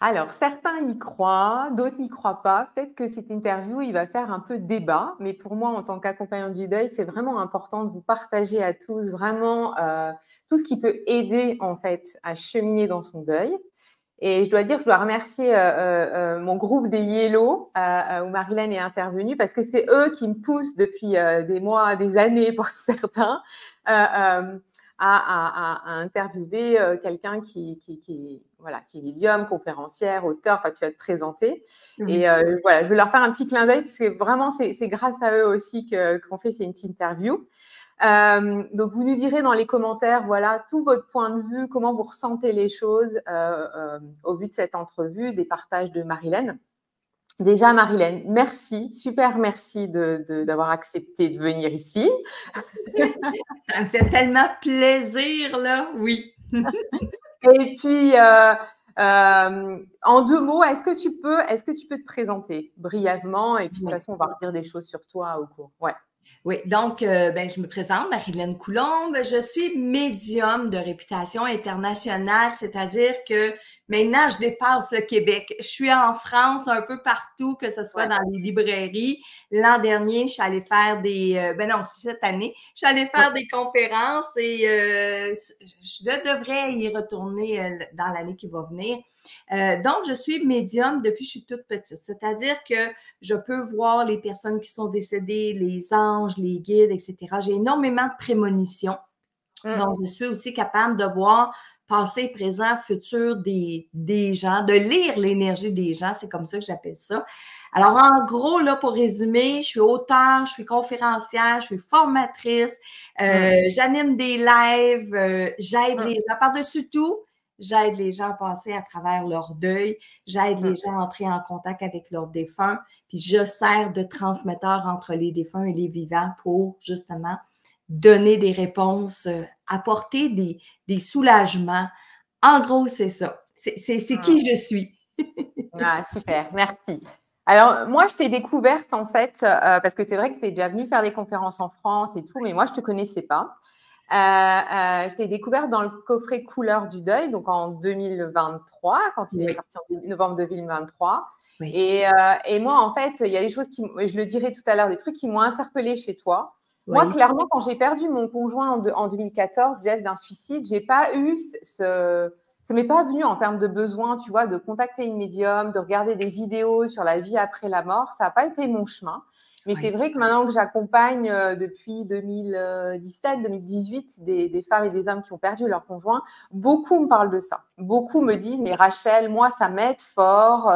Alors, certains y croient, d'autres n'y croient pas. Peut-être que cette interview, il va faire un peu débat, mais pour moi, en tant qu'accompagnante du deuil, c'est vraiment important de vous partager à tous vraiment tout ce qui peut aider en fait à cheminer dans son deuil. Et je dois dire que je dois remercier mon groupe des Yellow où Marilyn est intervenue parce que c'est eux qui me poussent depuis des mois, des années pour certains à interviewer quelqu'un voilà, qui est médium, conférencière, auteur, enfin tu vas te présenter. Oui. Et voilà, je vais leur faire un petit clin d'œil parce que vraiment c'est grâce à eux aussi qu'on fait cette interview. Donc, vous nous direz dans les commentaires, voilà, tout votre point de vue, comment vous ressentez les choses au vu de cette entrevue, des partages de Marilyn. Déjà, Marilyn, merci, super merci d'avoir accepté de venir ici. Ça me fait tellement plaisir, là, oui. Et puis, en 2 mots, est-ce que tu peux te présenter brièvement? Et puis, de toute façon, on va redire des choses sur toi au cours. Ouais. Oui, donc, je me présente, Marilyn Coulombe. Je suis médium de réputation internationale, c'est-à-dire que maintenant, je dépasse le Québec. Je suis en France, un peu partout, que ce soit dans les librairies. L'an dernier, je suis allée faire cette année, je suis allée faire des conférences et je devrais y retourner dans l'année qui va venir. Donc, je suis médium depuis que je suis toute petite, c'est-à-dire que je peux voir les personnes qui sont décédées, les anges, les guides, etc. J'ai énormément de prémonitions. Donc, je suis aussi capable de voir passé, présent, futur des gens, de lire l'énergie des gens. C'est comme ça que j'appelle ça. Alors, en gros, là, pour résumer, je suis auteure, je suis conférencière, je suis formatrice, j'anime des lives, j'aide les gens. Par-dessus tout, j'aide les gens à passer à travers leur deuil, j'aide les gens à entrer en contact avec leurs défunts, puis je sers de transmetteur entre les défunts et les vivants pour, justement, donner des réponses, apporter des soulagements. En gros, c'est ça. C'est qui je suis. Ah, super, merci. Alors, moi, je t'ai découverte, en fait, parce que c'est vrai que tu es déjà venue faire des conférences en France et tout, mais moi, je ne te connaissais pas. Je t'ai découverte dans le coffret Couleurs du deuil, donc en 2023, quand il est sorti en novembre 2023. Oui. Et moi, en fait, il y a des choses je le dirai tout à l'heure, des trucs qui m'ont interpellée chez toi. Oui. Moi, clairement, quand j'ai perdu mon conjoint en 2014, Jeff, d'un suicide, j'ai pas eu ça m'est pas venu en termes de besoin, tu vois, de contacter une médium, de regarder des vidéos sur la vie après la mort. Ça n'a pas été mon chemin. Mais c'est vrai que maintenant que j'accompagne depuis 2017, 2018 des femmes et des hommes qui ont perdu leur conjoint, beaucoup me parlent de ça. Beaucoup me disent, mais Rachel, moi, ça m'aide fort.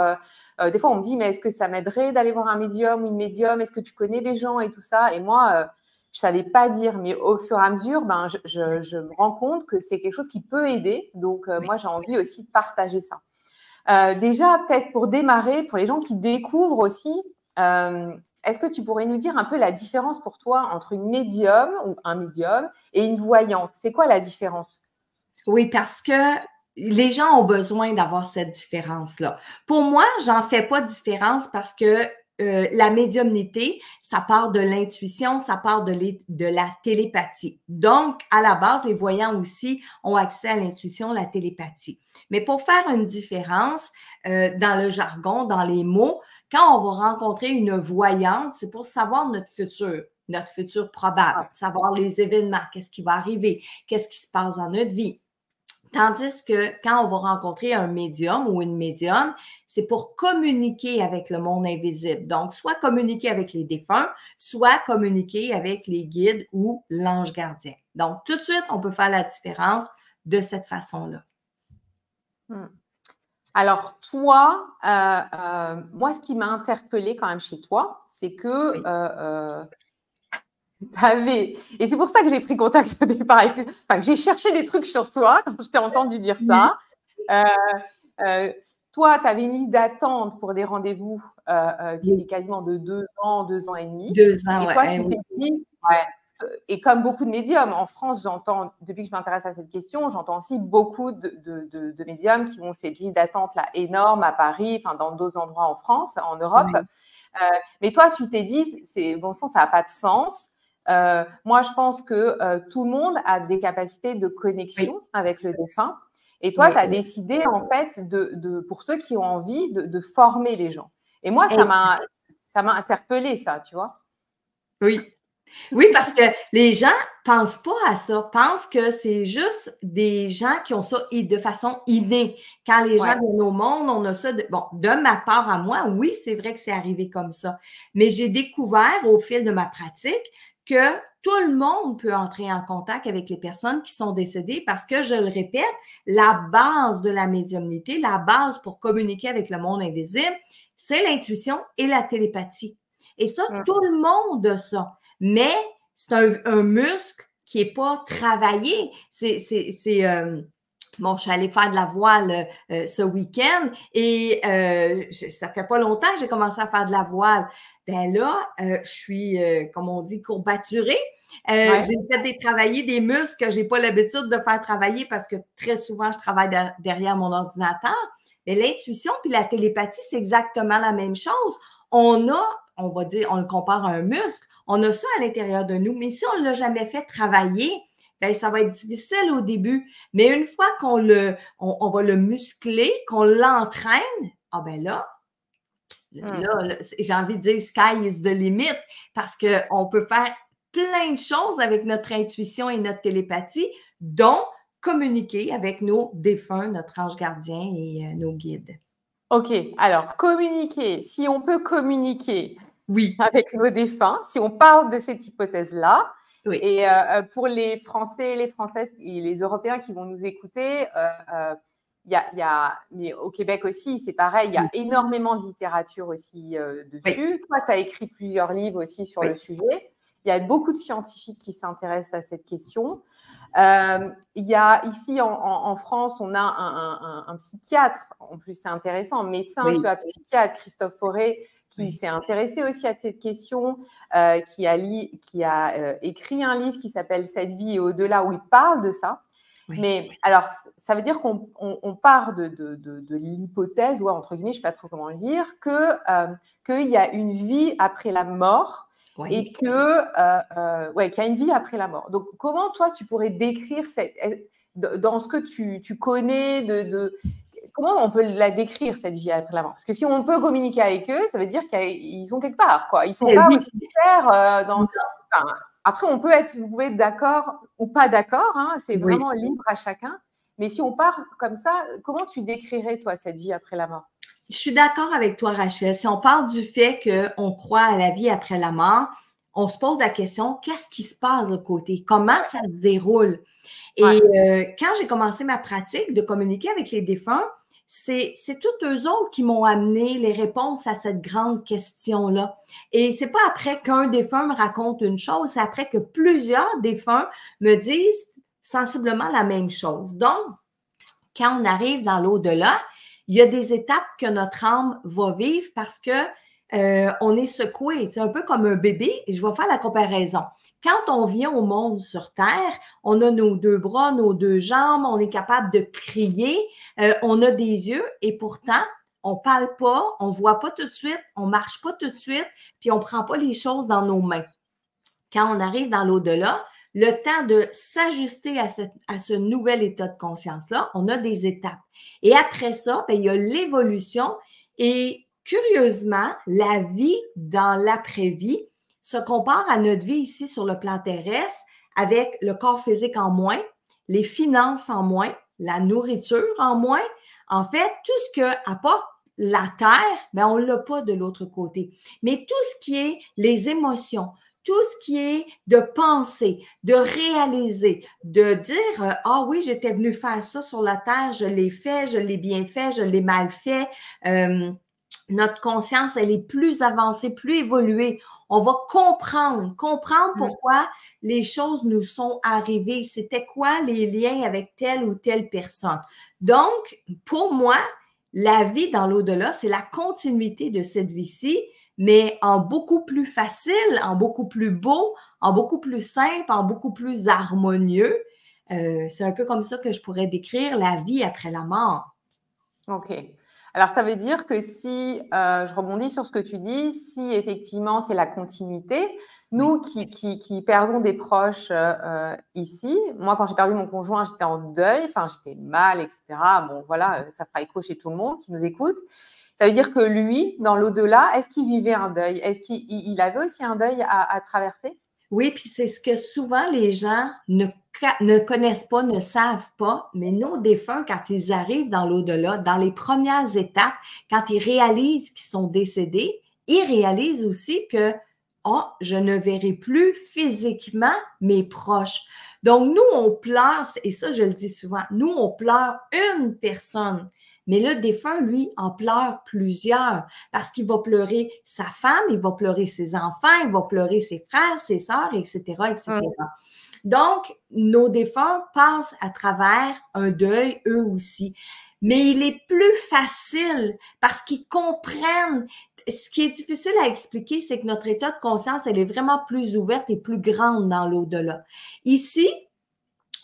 Des fois, on me dit, mais est-ce que ça m'aiderait d'aller voir un médium ou une médium? Est-ce que tu connais des gens et tout ça? Et moi, je ne savais pas dire, mais au fur et à mesure, je me rends compte que c'est quelque chose qui peut aider. Donc, moi, j'ai envie aussi de partager ça. Déjà, peut-être pour démarrer, pour les gens qui découvrent aussi, est-ce que tu pourrais nous dire un peu la différence pour toi entre une médium ou un médium et une voyante? C'est quoi la différence? Oui, parce que les gens ont besoin d'avoir cette différence-là. Pour moi, j'en fais pas de différence parce que la médiumnité, ça part de l'intuition, ça part de la télépathie. Donc, à la base, les voyants aussi ont accès à l'intuition, la télépathie. Mais pour faire une différence dans le jargon, dans les mots, quand on va rencontrer une voyante, c'est pour savoir notre futur probable, savoir les événements, qu'est-ce qui va arriver, qu'est-ce qui se passe dans notre vie. Tandis que quand on va rencontrer un médium ou une médium, c'est pour communiquer avec le monde invisible. Donc, soit communiquer avec les défunts, soit communiquer avec les guides ou l'ange gardien. Donc, tout de suite, on peut faire la différence de cette façon-là. Alors, toi, moi, ce qui m'a interpellée quand même chez toi, c'est que et c'est pour ça que j'ai pris contact au départ avec, que j'ai cherché des trucs sur toi quand je t'ai entendu dire ça. Toi, tu avais une liste d'attente pour des rendez-vous qui était quasiment de 2 ans, 2 ans et demi. 2 ans, et toi, tu t'es dit, et comme beaucoup de médiums, en France, j'entends, depuis que je m'intéresse à cette question, j'entends aussi beaucoup de médiums qui ont cette liste d'attente là énorme à Paris, enfin dans d'autres endroits en France, en Europe. Mais toi, tu t'es dit, bon sang, ça n'a pas de sens. Moi, je pense que tout le monde a des capacités de connexion avec le défunt. Et toi, tu as décidé, en fait, pour ceux qui ont envie, de former les gens. Et moi, ça m'a interpellée, ça, tu vois. Oui. Oui, parce que les gens pensent pas à ça, pensent que c'est juste des gens qui ont ça de façon innée. Quand les gens viennent au monde, on a ça. Bon, de ma part à moi, oui, c'est vrai que c'est arrivé comme ça. Mais j'ai découvert au fil de ma pratique que tout le monde peut entrer en contact avec les personnes qui sont décédées parce que, je le répète, la base de la médiumnité, la base pour communiquer avec le monde invisible, c'est l'intuition et la télépathie. Et ça, tout le monde a ça. Mais c'est un muscle qui n'est pas travaillé. Bon, je suis allée faire de la voile ce week-end et ça fait pas longtemps que j'ai commencé à faire de la voile. Ben là, je suis, comme on dit, courbaturée. J'ai fait travailler des muscles que j'ai pas l'habitude de faire travailler parce que très souvent, je travaille derrière mon ordinateur. Mais l'intuition puis la télépathie, c'est exactement la même chose. On va dire, on le compare à un muscle. On a ça à l'intérieur de nous, mais si on ne l'a jamais fait travailler, bien, ça va être difficile au début. Mais une fois qu'on on va le muscler, qu'on l'entraîne, ah ben là, j'ai envie de dire sky is the limit parce qu'on peut faire plein de choses avec notre intuition et notre télépathie, dont communiquer avec nos défunts, notre ange gardien et nos guides. OK. Alors, communiquer. Si on peut communiquer avec nos défunts, si on parle de cette hypothèse-là, et pour les Français, les Françaises et les Européens qui vont nous écouter, mais au Québec aussi, c'est pareil, il y a énormément de littérature aussi dessus. Toi, tu as écrit plusieurs livres aussi sur le sujet. Il y a beaucoup de scientifiques qui s'intéressent à cette question. Il y a ici en France, on a un psychiatre, en plus c'est intéressant, médecin, tu as psychiatre, Christophe Fauré, qui s'est intéressé aussi à cette question, qui a écrit un livre qui s'appelle « Cette vie et au-delà » où il parle de ça. Mais alors, ça veut dire qu'on part de l'hypothèse, ou entre guillemets, je ne sais pas trop comment le dire, qu'il y a une vie après la mort. Et qu'il y a une vie après la mort. Donc, comment toi, tu pourrais décrire dans ce que tu connais, comment on peut la décrire, cette vie après la mort? Parce que si on peut communiquer avec eux, ça veut dire qu'ils sont quelque part, quoi. Ils ne sont pas aussi clairs après, vous pouvez être d'accord ou pas d'accord, hein, c'est vraiment libre à chacun. Mais si on part comme ça, comment tu décrirais, toi, cette vie après la mort? Je suis d'accord avec toi, Rachel. Si on parle du fait qu'on croit à la vie après la mort, on se pose la question, qu'est-ce qui se passe de l'autre côté? Comment ça se déroule? Et quand j'ai commencé ma pratique de communiquer avec les défunts, c'est tous eux autres qui m'ont amené les réponses à cette grande question-là. Et c'est pas après qu'un défunt me raconte une chose, c'est après que plusieurs défunts me disent sensiblement la même chose. Donc, quand on arrive dans l'au-delà, il y a des étapes que notre âme va vivre parce que on est secoué. C'est un peu comme un bébé. Et je vais faire la comparaison. Quand on vient au monde sur Terre, on a nos deux bras, nos deux jambes, on est capable de crier, on a des yeux et pourtant, on parle pas, on voit pas tout de suite, on marche pas tout de suite, puis on prend pas les choses dans nos mains. Quand on arrive dans l'au-delà, le temps de s'ajuster à ce nouvel état de conscience-là, on a des étapes. Et après ça, bien, il y a l'évolution et curieusement, la vie dans l'après-vie se compare à notre vie ici sur le plan terrestre avec le corps physique en moins, les finances en moins, la nourriture en moins. En fait, tout ce que apporte la Terre, bien, on ne l'a pas de l'autre côté. Mais tout ce qui est les émotions, tout ce qui est de penser, de réaliser, de dire « Ah oui, j'étais venu faire ça sur la Terre, je l'ai fait, je l'ai bien fait, je l'ai mal fait. » Notre conscience, elle est plus avancée, plus évoluée. On va comprendre pourquoi les choses nous sont arrivées. C'était quoi les liens avec telle ou telle personne. Donc, pour moi, la vie dans l'au-delà, c'est la continuité de cette vie-ci, mais en beaucoup plus facile, en beaucoup plus beau, en beaucoup plus simple, en beaucoup plus harmonieux. C'est un peu comme ça que je pourrais décrire la vie après la mort. OK. Alors, ça veut dire que si, je rebondis sur ce que tu dis, si effectivement c'est la continuité, nous qui perdons des proches ici, moi quand j'ai perdu mon conjoint, j'étais en deuil, enfin j'étais mal, etc. Bon voilà, ça fera écho chez tout le monde qui nous écoute. Ça veut dire que lui, dans l'au-delà, est-ce qu'il vivait un deuil? Est-ce qu'il avait aussi un deuil à traverser? Oui, puis c'est ce que souvent les gens ne connaissent pas, ne savent pas, mais nos défunts, quand ils arrivent dans l'au-delà, dans les premières étapes, quand ils réalisent qu'ils sont décédés, ils réalisent aussi que, oh, je ne verrai plus physiquement mes proches. Donc, nous, on pleure, et ça, je le dis souvent, nous, on pleure une personne. Mais le défunt, lui, en pleure plusieurs parce qu'il va pleurer sa femme, il va pleurer ses enfants, il va pleurer ses frères, ses sœurs, etc., etc. Donc, nos défunts passent à travers un deuil, eux aussi. Mais il est plus facile parce qu'ils comprennent. Ce qui est difficile à expliquer, c'est que notre état de conscience, elle est vraiment plus ouverte et plus grande dans l'au-delà. Ici,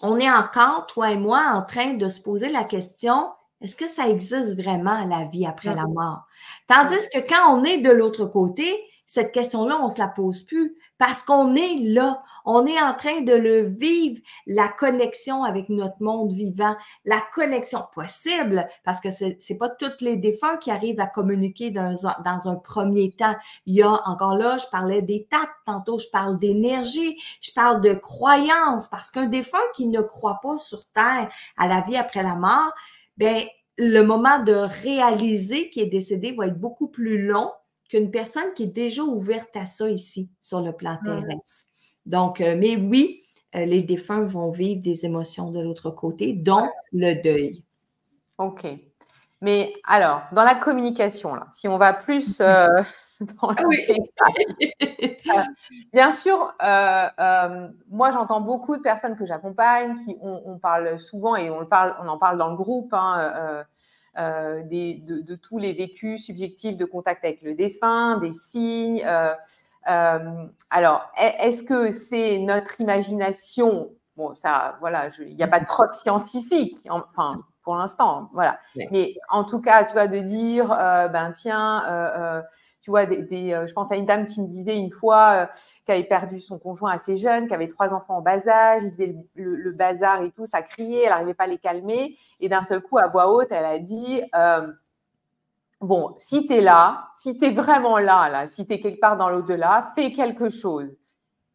on est encore, toi et moi, en train de se poser la question, est-ce que ça existe vraiment la vie après la mort? Tandis que quand on est de l'autre côté, cette question-là, on ne se la pose plus parce qu'on est là. On est en train de le vivre, la connexion avec notre monde vivant, la connexion possible, parce que c'est pas tous les défunts qui arrivent à communiquer dans un premier temps. Il y a, encore là, je parlais d'étapes, tantôt je parle d'énergie, je parle de croyance, parce qu'un défunt qui ne croit pas sur Terre à la vie après la mort, ben le moment de réaliser qu'il est décédé va être beaucoup plus long qu'une personne qui est déjà ouverte à ça ici, sur le plan terrestre. Donc, mais oui, les défunts vont vivre des émotions de l'autre côté, dont le deuil. OK. Mais alors, dans la communication, là, si on va plus dans le détail, bien sûr, moi, j'entends beaucoup de personnes que j'accompagne qui on parle souvent et on en parle dans le groupe, de tous les vécus subjectifs de contact avec le défunt, des signes. Alors, est-ce que c'est notre imagination? Bon, ça, voilà, il n'y a pas de preuve scientifique, enfin, pour l'instant, voilà. Oui. Mais en tout cas, tu vois, de dire, ben tiens, tu vois, je pense à une dame qui me disait une fois qu'elle avait perdu son conjoint assez jeune, qui avait 3 enfants en bas âge, il faisait le bazar et tout, ça criait, elle n'arrivait pas à les calmer. Et d'un seul coup, à voix haute, elle a dit, bon, si tu es là, si tu es vraiment là, si tu es quelque part dans l'au-delà, fais quelque chose.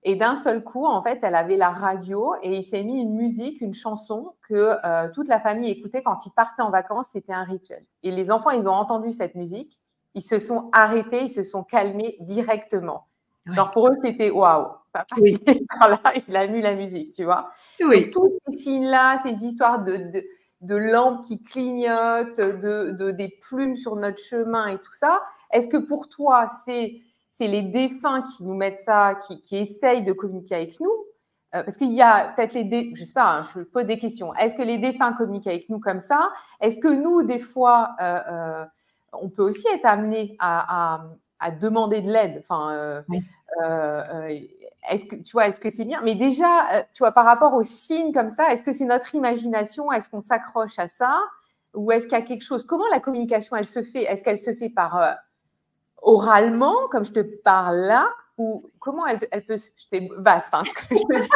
Et d'un seul coup, en fait, elle avait la radio et il s'est mis une musique, une chanson que toute la famille écoutait quand ils partaient en vacances. C'était un rituel. Et les enfants, ils ont entendu cette musique, ils se sont arrêtés, ils se sont calmés directement. Oui. Alors pour eux, c'était waouh. Papa, oui. Là, il a mis la musique, tu vois. Oui. Donc, tous ces signes-là, ces histoires de lampes qui clignotent, des plumes sur notre chemin et tout ça, est-ce que pour toi, c'est les défunts qui nous mettent ça, qui essayent de communiquer avec nous? Parce qu'il y a peut-être je sais pas, je pose des questions. Est-ce que les défunts communiquent avec nous comme ça? Est-ce que nous, des fois, on peut aussi être amené à demander de l'aide? Enfin, oui. Est-ce que tu vois, est-ce que c'est bien? Mais déjà, tu vois, par rapport aux signes comme ça, est-ce que c'est notre imagination? Est-ce qu'on s'accroche à ça? Ou est-ce qu'il y a quelque chose? Comment la communication, elle se fait? Est-ce qu'elle se fait par oralement, comme je te parle là, ou comment elle peut c'est vaste, hein, ce que je te dis,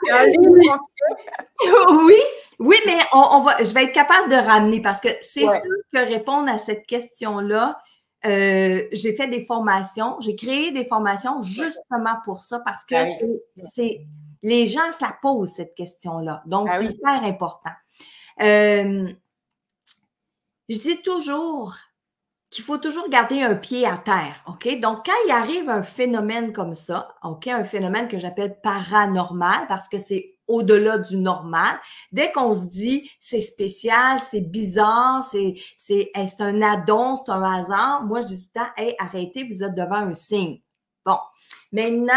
c'est un livre entier. Oui, mais je vais être capable de ramener parce que c'est sûr que répondre à cette question-là, j'ai fait des formations, j'ai créé des formations justement pour ça parce que les gens se la posent cette question-là. Donc, c'est hyper important. Je dis toujours qu'il faut toujours garder un pied à terre, OK? Donc, quand il arrive un phénomène comme ça, OK, un phénomène que j'appelle paranormal parce que c'est au-delà du normal, dès qu'on se dit c'est spécial, c'est bizarre, c'est un addon, c'est un hasard, moi, je dis tout le temps, hey, arrêtez, vous êtes devant un signe. Bon, maintenant,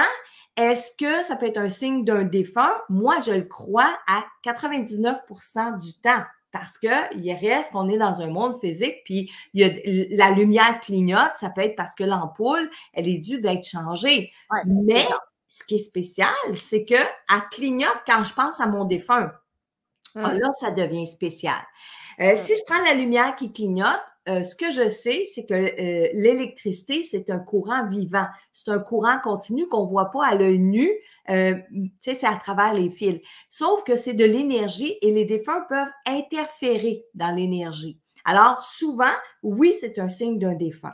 est-ce que ça peut être un signe d'un défunt? Moi, je le crois à 99% du temps. Parce qu'il reste qu'on est dans un monde physique, puis il y a la lumière clignote, ça peut être parce que l'ampoule, elle est due d'être changée. Ouais, mais ce qui est spécial, c'est qu'elle clignote quand je pense à mon défunt. Là, ça devient spécial. Si je prends la lumière qui clignote, ce que je sais, c'est que l'électricité, c'est un courant vivant. C'est un courant continu qu'on ne voit pas à l'œil nu. C'est à travers les fils. Sauf que c'est de l'énergie et les défunts peuvent interférer dans l'énergie. Alors, souvent, oui, c'est un signe d'un défunt.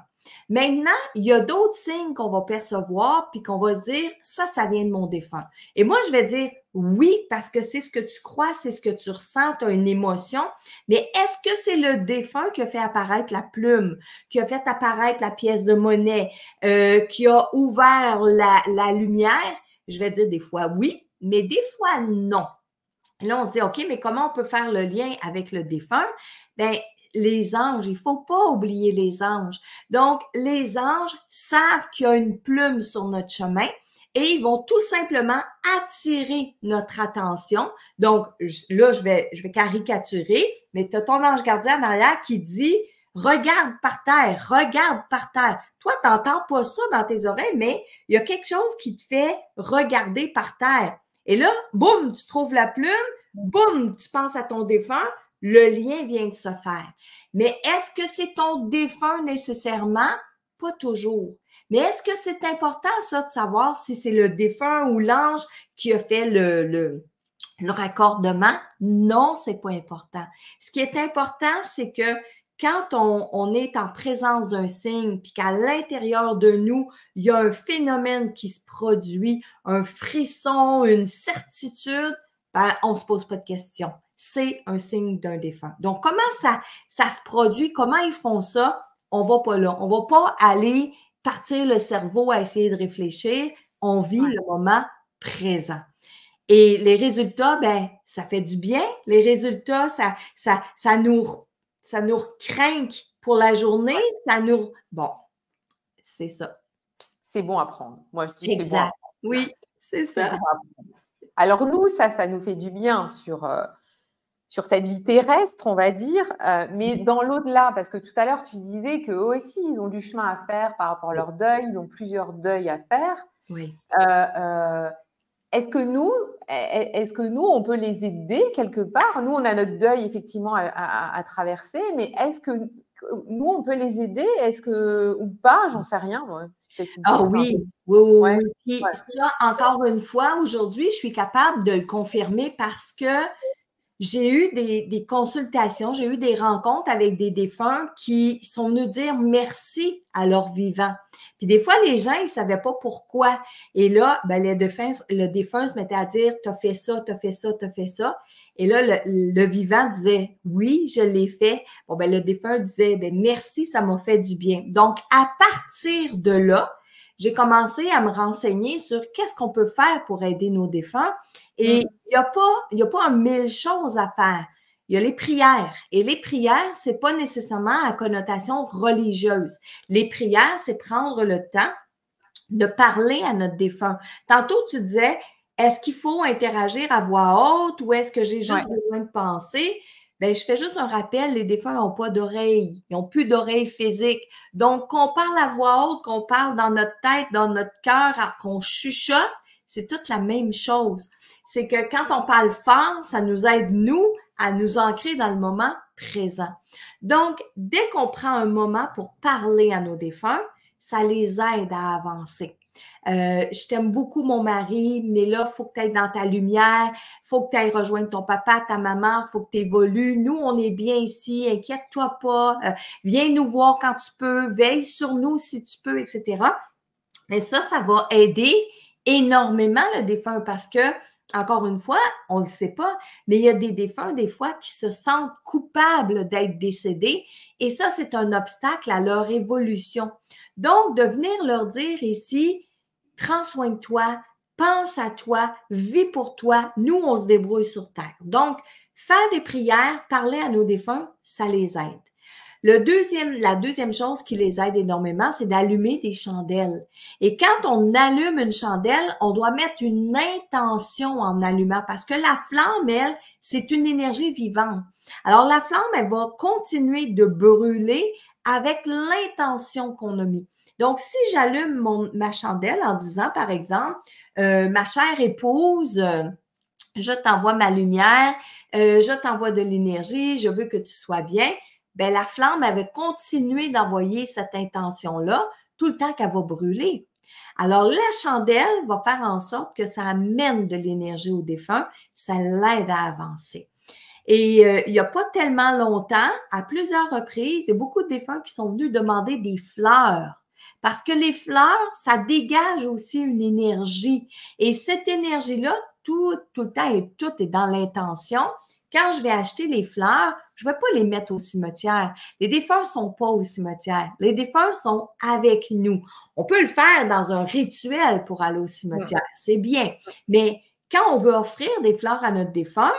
Maintenant, il y a d'autres signes qu'on va percevoir puis qu'on va se dire, ça vient de mon défunt. Et moi, je vais dire oui, parce que c'est ce que tu crois, c'est ce que tu ressens, tu as une émotion. Mais est-ce que c'est le défunt qui a fait apparaître la plume, qui a fait apparaître la pièce de monnaie, qui a ouvert la lumière? Je vais dire des fois oui, mais des fois non. Là, on se dit, OK, mais comment on peut faire le lien avec le défunt? Bien, les anges, il ne faut pas oublier les anges. Donc, les anges savent qu'il y a une plume sur notre chemin et ils vont tout simplement attirer notre attention. Donc, là, je vais caricaturer, mais tu as ton ange gardien en arrière qui dit, regarde par terre, regarde par terre. Toi, tu n'entends pas ça dans tes oreilles, mais il y a quelque chose qui te fait regarder par terre. Et là, boum, tu trouves la plume, boum, tu penses à ton défunt, le lien vient de se faire. Mais est-ce que c'est ton défunt nécessairement? Pas toujours. Mais est-ce que c'est important, ça, de savoir si c'est le défunt ou l'ange qui a fait le raccordement? Non, c'est pas important. Ce qui est important, c'est que quand on est en présence d'un signe, puis qu'à l'intérieur de nous, il y a un phénomène qui se produit, un frisson, une certitude, ben, on ne se pose pas de questions. C'est un signe d'un défunt. Donc, comment ça se produit? Comment ils font ça? On va pas là. On va pas aller partir le cerveau à essayer de réfléchir. On vit le moment présent. Et les résultats, ben, ça fait du bien. Les résultats, ça nous craint pour la journée. Ça nous... Bon, c'est ça. C'est bon à prendre. Moi, je dis c'est bon. Exact. Oui, c'est ça. Bon. Alors nous, ça nous fait du bien sur cette vie terrestre, on va dire, mais dans l'au-delà, parce que tout à l'heure, tu disais qu'eux aussi, ils ont du chemin à faire par rapport à leur deuil, ils ont plusieurs deuils à faire. Oui. Est-ce que nous, on peut les aider quelque part? Nous, on a notre deuil, effectivement, à traverser, mais est-ce que nous, on peut les aider? Est-ce que, ou pas? J'en sais rien, moi. Ah oui, oui. Puis ça, encore une fois, aujourd'hui, je suis capable de le confirmer parce que j'ai eu des consultations, j'ai eu des rencontres avec des défunts qui sont venus dire merci à leurs vivants. Puis des fois, les gens, ils savaient pas pourquoi. Et là, ben, le défunt se mettait à dire, t'as fait ça, t'as fait ça, t'as fait ça. Et là, le vivant disait, oui, je l'ai fait. Bon, ben, le défunt disait, ben, merci, ça m'a fait du bien. Donc, à partir de là, j'ai commencé à me renseigner sur qu'est-ce qu'on peut faire pour aider nos défunts. Et il y a pas 1000 choses à faire. Il y a les prières. Et les prières, c'est pas nécessairement à connotation religieuse. Les prières, c'est prendre le temps de parler à notre défunt. Tantôt, tu disais, est-ce qu'il faut interagir à voix haute ou est-ce que j'ai juste besoin de penser? Ben, je fais juste un rappel, les défunts n'ont pas d'oreilles, ils n'ont plus d'oreilles physiques. Donc, qu'on parle à voix haute, qu'on parle dans notre tête, dans notre cœur, qu'on chuchote, c'est toute la même chose. C'est que quand on parle fort, ça nous aide, nous, à nous ancrer dans le moment présent. Donc, dès qu'on prend un moment pour parler à nos défunts, ça les aide à avancer. Je t'aime beaucoup, mon mari, mais là, il faut que tu ailles dans ta lumière, il faut que tu ailles rejoindre ton papa, ta maman, il faut que tu évolues. Nous, on est bien ici, inquiète-toi pas, viens nous voir quand tu peux, veille sur nous si tu peux, etc. Mais ça va aider énormément le défunt parce que, encore une fois, on ne le sait pas, mais il y a des défunts, des fois, qui se sentent coupables d'être décédés et ça, c'est un obstacle à leur évolution. Donc, de venir leur dire ici, prends soin de toi, pense à toi, vis pour toi, nous, on se débrouille sur terre. Donc, faire des prières, parler à nos défunts, ça les aide. La deuxième chose qui les aide énormément, c'est d'allumer des chandelles. Et quand on allume une chandelle, on doit mettre une intention en allumant parce que la flamme, elle, c'est une énergie vivante. Alors, la flamme, elle va continuer de brûler avec l'intention qu'on a mis. Donc, si j'allume ma chandelle en disant, par exemple, ma chère épouse, je t'envoie ma lumière, je t'envoie de l'énergie, je veux que tu sois bien. ben la flamme, elle va continuer d'envoyer cette intention-là tout le temps qu'elle va brûler. Alors, la chandelle va faire en sorte que ça amène de l'énergie au défunt, ça l'aide à avancer. Et il n'y a pas tellement longtemps, à plusieurs reprises, il y a beaucoup de défunts qui sont venus demander des fleurs. Parce que les fleurs, ça dégage aussi une énergie. Et cette énergie-là, tout le temps, et tout est dans l'intention. Quand je vais acheter les fleurs, je ne vais pas les mettre au cimetière. Les défunts ne sont pas au cimetière. Les défunts sont avec nous. On peut le faire dans un rituel pour aller au cimetière. C'est bien. Mais quand on veut offrir des fleurs à notre défunt,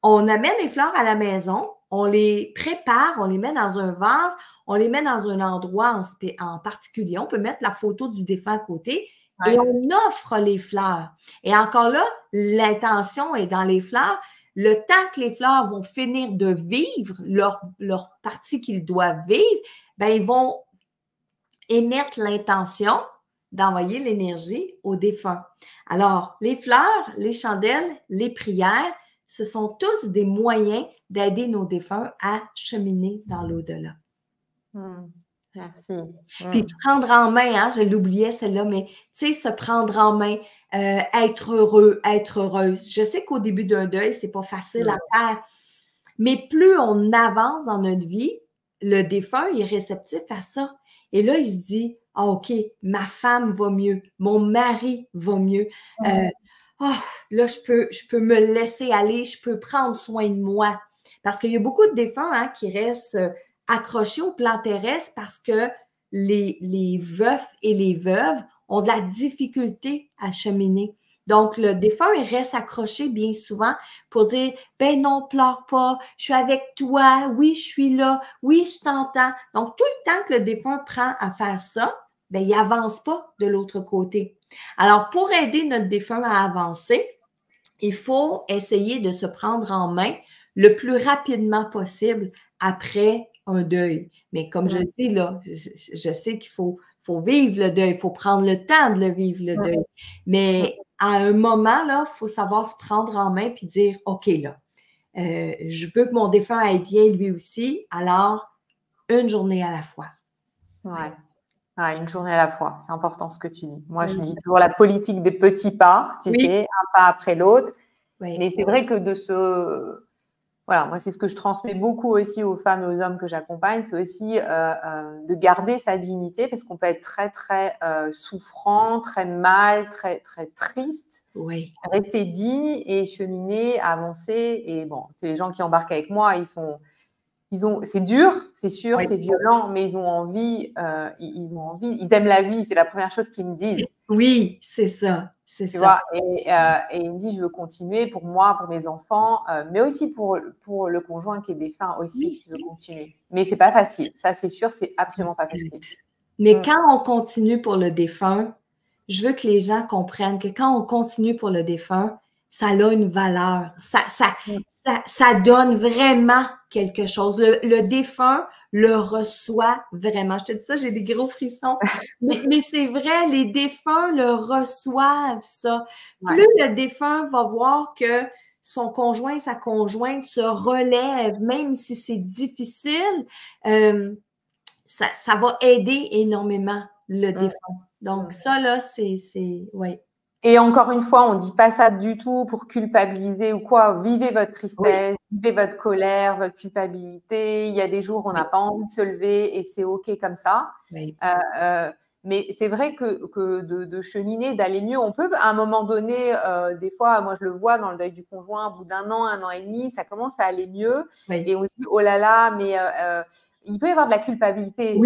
on amène les fleurs à la maison, on les prépare, on les met dans un vase, on les met dans un endroit en particulier. On peut mettre la photo du défunt à côté et on offre les fleurs. Et encore là, l'intention est dans les fleurs. Le temps que les fleurs vont finir de vivre leur partie qu'ils doivent vivre, ben ils vont émettre l'intention d'envoyer l'énergie au défunt. Alors, les fleurs, les chandelles, les prières, ce sont tous des moyens d'aider nos défunts à cheminer dans l'au-delà. Merci. Puis se prendre en main, hein, je l'oubliais celle-là, mais tu sais, se prendre en main, être heureux, être heureuse. Je sais qu'au début d'un deuil, c'est pas facile à faire, mais plus on avance dans notre vie, le défunt est réceptif à ça. Et là, il se dit, ah, OK, ma femme va mieux, mon mari va mieux. Oh, là, je peux me laisser aller, je peux prendre soin de moi. Parce qu'il y a beaucoup de défunts qui restent accrochés au plan terrestre parce que les veufs et les veuves ont de la difficulté à cheminer. Donc, le défunt, il reste accroché bien souvent pour dire, ben non, pleure pas, je suis avec toi, oui, je suis là, oui, je t'entends. Donc, tout le temps que le défunt prend à faire ça, ben, il n'avance pas de l'autre côté. Alors, pour aider notre défunt à avancer, il faut essayer de se prendre en main le plus rapidement possible après un deuil. Mais comme je dis, là, je sais qu'il faut vivre le deuil, il faut prendre le temps de le vivre, le deuil. Mais à un moment, là, il faut savoir se prendre en main puis dire, OK, là, je veux que mon défunt aille bien lui aussi, alors une journée à la fois. Une journée à la fois, c'est important ce que tu dis. Moi, je dis toujours la politique des petits pas, tu sais, un pas après l'autre. Mais c'est vrai que voilà, moi, c'est ce que je transmets beaucoup aussi aux femmes et aux hommes que j'accompagne, c'est aussi de garder sa dignité parce qu'on peut être très, très souffrant, très mal, très, très triste. Rester digne et cheminer, avancer. Et bon, c'est les gens qui embarquent avec moi, c'est dur, c'est sûr, c'est violent, mais ils ont envie, ils aiment la vie, c'est la première chose qu'ils me disent. Oui, c'est ça. Tu vois, et il me dit, je veux continuer pour moi, pour mes enfants, mais aussi pour le conjoint qui est défunt aussi, je veux continuer. Mais c'est pas facile, ça c'est sûr, c'est absolument pas facile. Mais quand on continue pour le défunt, je veux que les gens comprennent que quand on continue pour le défunt, ça a une valeur, ça donne vraiment quelque chose. Le défunt le reçoit vraiment. Je te dis ça, j'ai des gros frissons. Mais c'est vrai, les défunts le reçoivent, ça. Plus le défunt va voir que son conjoint, sa conjointe se relève, même si c'est difficile, ça va aider énormément le défunt. Donc ça, là, ouais. Et encore une fois, on ne dit pas ça du tout pour culpabiliser ou quoi. Vivez votre tristesse, vivez votre colère, votre culpabilité. Il y a des jours où on n'a pas envie de se lever et c'est OK comme ça. Mais c'est vrai que de cheminer, d'aller mieux, on peut à un moment donné, des fois, moi je le vois dans le deuil du conjoint, au bout d'un an et demi, ça commence à aller mieux. Et on se dit, oh là là, mais il peut y avoir de la culpabilité.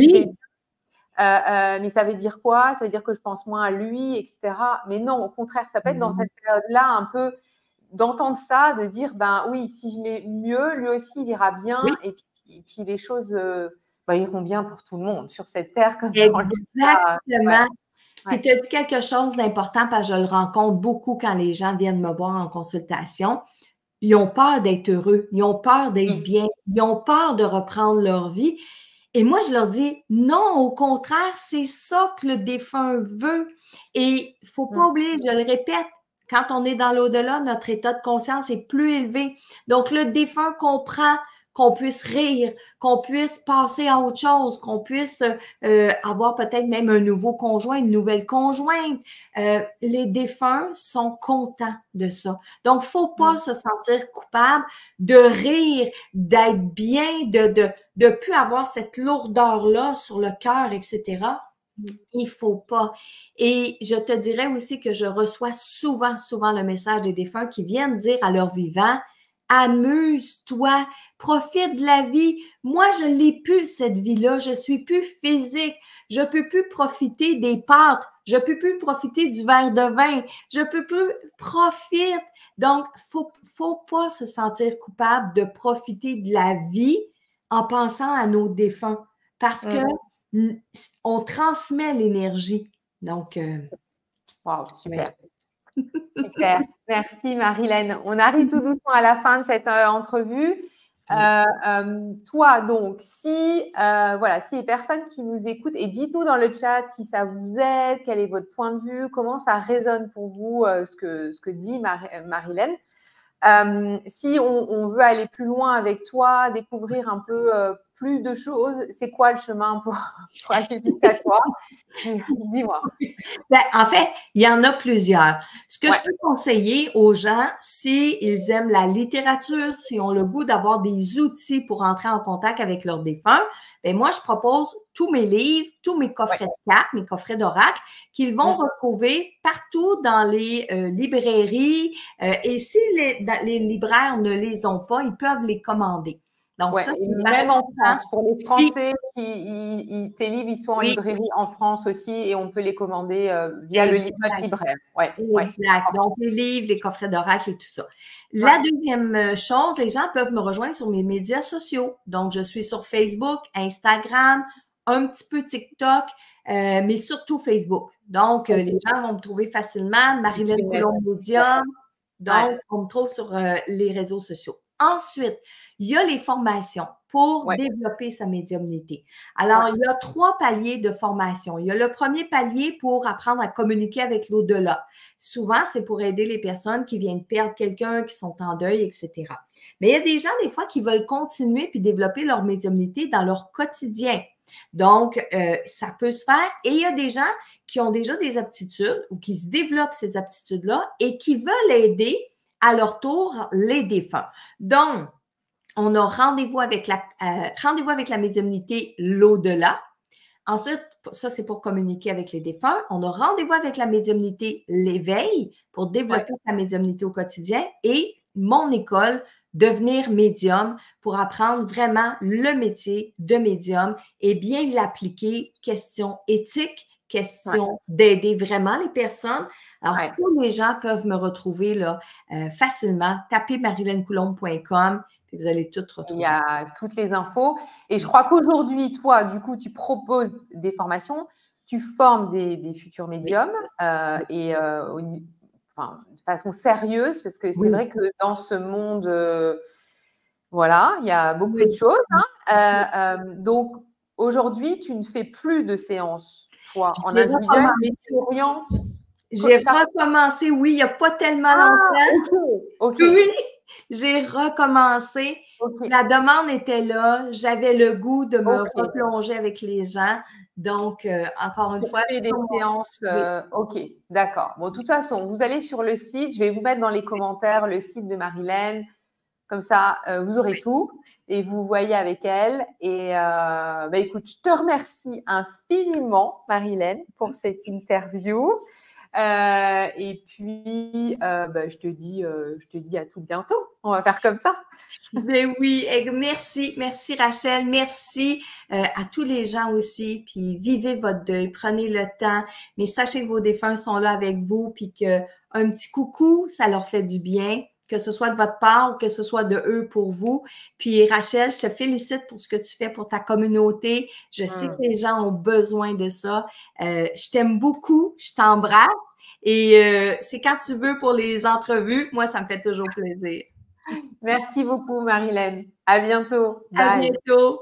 Mais ça veut dire quoi? Ça veut dire que je pense moins à lui, etc. Mais non, au contraire, ça peut être dans cette période-là un peu d'entendre ça, de dire, ben oui, si je mets mieux, lui aussi, il ira bien. Et puis les choses iront bien pour tout le monde sur cette terre. Comme exactement. Puis tu as dit quelque chose d'important parce que je le rencontre beaucoup quand les gens viennent me voir en consultation. Ils ont peur d'être heureux, ils ont peur d'être bien, ils ont peur de reprendre leur vie. Et moi, je leur dis, non, au contraire, c'est ça que le défunt veut. Et il ne faut pas oublier, je le répète, quand on est dans l'au-delà, notre état de conscience est plus élevé. Donc, le défunt comprend qu'on puisse rire, qu'on puisse passer à autre chose, qu'on puisse avoir peut-être même un nouveau conjoint, une nouvelle conjointe. Les défunts sont contents de ça. Donc, faut pas se sentir coupable de rire, d'être bien, de plus avoir cette lourdeur-là sur le cœur, etc. Il faut pas. Et je te dirais aussi que je reçois souvent le message des défunts qui viennent dire à leur vivant, amuse-toi, profite de la vie. Moi, je l'ai plus, cette vie-là. Je suis plus physique. Je peux plus profiter des pâtes. Je peux plus profiter du verre de vin. Je peux plus profiter. Donc, faut pas se sentir coupable de profiter de la vie en pensant à nos défunts. Parce que on transmet l'énergie. Donc, wow, super. Super. Merci Marilène. On arrive tout doucement à la fin de cette entrevue. Toi, donc, si les personnes qui nous écoutent, et dites-nous dans le chat si ça vous aide, quel est votre point de vue, comment ça résonne pour vous, ce que dit Marilène. Si on veut aller plus loin avec toi, découvrir un peu plus de choses, c'est quoi le chemin pour aller jusqu'à toi? Dis-moi. Ben, en fait, il y en a plusieurs. Ce que je peux conseiller aux gens, s'ils aiment la littérature, s'ils ont le goût d'avoir des outils pour entrer en contact avec leurs défunts, ben moi, je propose tous mes livres, tous mes coffrets de cartes, mes coffrets d'oracle, qu'ils vont retrouver partout dans les librairies. Et si les libraires ne les ont pas, ils peuvent les commander. Donc, ça, même en France, pour les Français, tes livres, ils sont en librairie en France aussi et on peut les commander via notre libraire. Exact. Donc, les livres, les coffrets d'oracle et tout ça. La deuxième chose, les gens peuvent me rejoindre sur mes médias sociaux. Donc, je suis sur Facebook, Instagram, un petit peu TikTok, mais surtout Facebook. Donc, les gens vont me trouver facilement. Marilène Coulombe Médium. Donc, on me trouve sur les réseaux sociaux. Ensuite, il y a les formations pour développer sa médiumnité. Alors, il y a 3 paliers de formation. Il y a le premier palier pour apprendre à communiquer avec l'au-delà. Souvent, c'est pour aider les personnes qui viennent perdre quelqu'un, qui sont en deuil, etc. Mais il y a des gens, des fois, qui veulent continuer puis développer leur médiumnité dans leur quotidien. Donc, ça peut se faire. Et il y a des gens qui ont déjà des aptitudes ou qui se développent ces aptitudes-là et qui veulent aider à leur tour les défunts. Donc, on a rendez-vous avec la médiumnité l'au-delà. Ensuite, ça, c'est pour communiquer avec les défunts. On a rendez-vous avec la médiumnité l'éveil pour développer sa médiumnité au quotidien et mon école, devenir médium pour apprendre vraiment le métier de médium et bien l'appliquer, question éthique, question d'aider vraiment les personnes. Alors, tous les gens peuvent me retrouver là facilement. Tapez marilenecoulombe.com puis vous allez tout retrouver. Il y a toutes les infos. Et je crois qu'aujourd'hui, toi, du coup, tu proposes des formations, tu formes des futurs médiums de façon sérieuse parce que c'est vrai que dans ce monde, il y a beaucoup de choses. Donc, aujourd'hui, tu ne fais plus de séances, toi, en individuel, mais tu orientes. J'ai recommencé, oui, il n'y a pas tellement longtemps. Oui, j'ai recommencé. La demande était là. J'avais le goût de me replonger avec les gens. Donc, encore une fois. Tu fais des séances. OK, d'accord. Bon, de toute façon, vous allez sur le site. Je vais vous mettre dans les commentaires le site de Marilène. Comme ça, vous aurez tout et vous voyez avec elle. Et écoute, je te remercie infiniment, Marilène, pour cette interview. Et puis, je te dis à tout bientôt. On va faire comme ça. Ben oui, merci Rachel, merci à tous les gens aussi. Puis vivez votre deuil, prenez le temps, mais sachez que vos défunts sont là avec vous, puis que un petit coucou, ça leur fait du bien, que ce soit de votre part ou que ce soit de eux pour vous. Puis Rachel, je te félicite pour ce que tu fais pour ta communauté. Je sais que les gens ont besoin de ça. Je t'aime beaucoup, je t'embrasse. Et c'est quand tu veux pour les entrevues. Moi, ça me fait toujours plaisir. Merci beaucoup, Marilène. À bientôt. Bye. À bientôt.